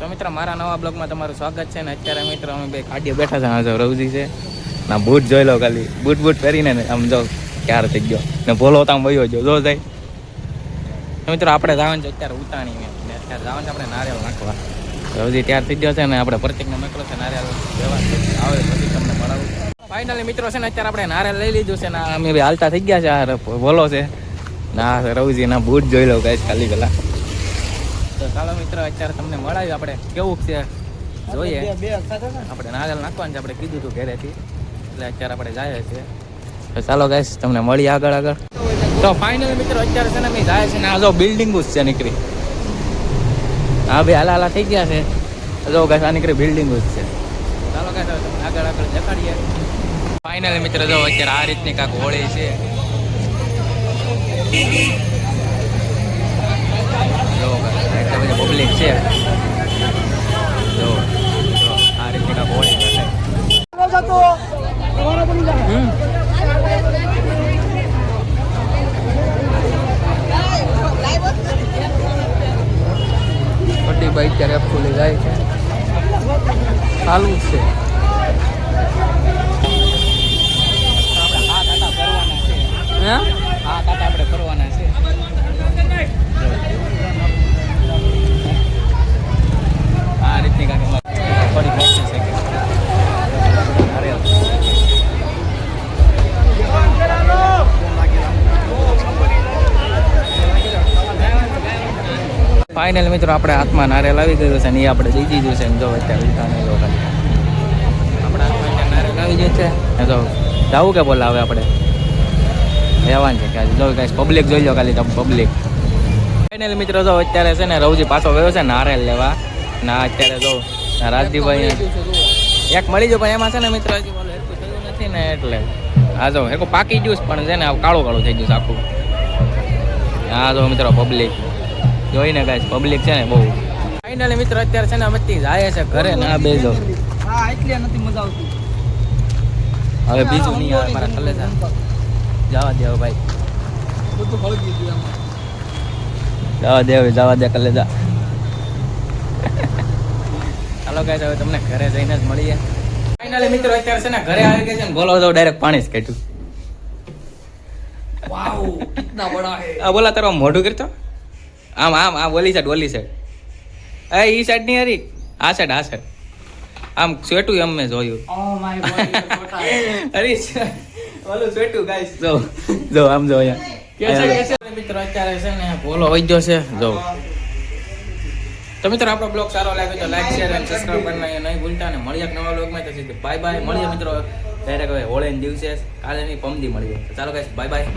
તો મિત્ર મારા નવા બ્લોગમાં તમારું સ્વાગત છે ને અત્યારે મિત્ર અમે બે ગાડીઓ બેઠા છે. આ જો રવજી છે ના બૂટ જોઈ લો ખાલી બૂટ પહેરીને ને આમ જો ક્યારે થઈ ગયો ને ભોલો તો આમ વયો ગયો જો જાય. તો મિત્રો આપણે જવાનું છે અત્યારે ઉતાણી ને અત્યારે જવાનું છે આપણે નારિયેળ નાખવા. રવજી તૈયાર થઈ ગયો છે ને આપણે પ્રતિકને મોકલો છે નારિયેળ લેવા આવે પછી તમને મળાવું. ફાઇનલી મિત્રો છે ને અત્યારે આપણે નારિયેળ લઈ લીધું છે ને અમે બી હાલતા થઈ ગયા છે. આ ભોલો છે ના રવજી ના બૂટ જોઈ લો ગાઈસ ખાલી પેલા. તો ચાલો મિત્રો અત્યારે તમને મળાવ્યું આપણે કેવું છે જોઈએ. આપણે નારિયેળ નાખવાનું છે આપણે કીધું હતું ઘરેથી એટલે અત્યારે આપણે જાય છે. તો ચાલો ગાઈસ તમને મળી આગળ. તો ફાઇનલી મિત્રો અત્યારે છે ને અમે જાય છે ને આ જો બિલ્ડિંગ જ છે નીકળી. હા ભાઈ હાલા થઈ ગયા છે જો ગાઈસ આ નીકળી બિલ્ડિંગ જ છે. ચાલો ગાઈસ આગળ દેખાડીએ. ફાઇનલી મિત્રો જો અત્યારે આ રીતની કાંક હોળી છે. પબ્લિક છે જો આ રીતે કા હોળી છે. બધી બાઈક ત્યારે ખુલી જાય છે ચાલુ જ છે. હા કાકા આપણે કરવાના છે. આ રીતની કાંઈ થોડી મોટી છે કે ફાઇનલ મિત્રો આપણે હાથમાં નારિયેળ આવી ગયું છે ને એ આપણે દઈ દીધું છે. જો અત્યારે ખાલી આપણા હાથમાં નારિયેળ આવી ગયું છે ને જો જવું કે બોલા હવે આપણે રહેવાનું છે કે જો કાંઈ પબ્લિક જોઈ લો ખાલી તમે પબ્લિક. ફાઇનલ મિત્રો જો અત્યારે છે ને રવજી પાછો ગયો છે નારિયેળ લેવા ના અત્યારે જો રાજદીપભાઈ એક મળી ગયો પણ એમાં છે ને મિત્ર હજી બોલો એટલું થયું નથી ને એટલે હા જો એક પાકી ગયું પણ છે ને કાળું થઈ ગયું આખું. હા જો મિત્રો પબ્લિક જોઈને ગાઈસ પબ્લિક છે ને બહુ. ફાઇનલી મિત્રો અત્યારે છે ને અમે જાય છે ઘરે ના બેજો. હા એટલે નથી મજા આવતી. હવે બીજું નહીં આવે મારા કલે જવા દે ભાઈ બધું હળગી ગયું જવા દે કલેજા. ચાલો ગાઈસ હવે તમને ઘરે જઈને જ મળીએ. ફાઇનલી મિત્રો અત્યારે છે ને ઘરે આવી ગયા છે ને બોલો તો ડાયરેક્ટ પાણી જ કાઢ્યું. વાવ કિતના બડા હે. આ બોલા તારો મોઢું કરતો આમ ઓલી સાઈડ એ ઈ સાઈડ ની હરી આ સાઈડ આમ સ્વેટું એમ મેં જોયું. ઓ માય ગોડ અરે ઓલું સ્વેટું ગાઈસ જો આમ જો અહીંયા મિત્રો અત્યારે છે ને બોલો વઈ ગયો છે જો. તો મિત્રો આપણો બ્લોગ સારો લાગે તો લાઈક શેર અને સબસ્ક્રાઇબ કરવાનું નહીં ભૂલતા ને મળીએ એક નવા બ્લોગમાં. તો બાય બાય મળીએ મિત્રો ડાયરેક્ટ હવે હોળીના દિવસે કાલે નહીં પમદી મળીએ. ચાલો ગાઈસ બાય બાય.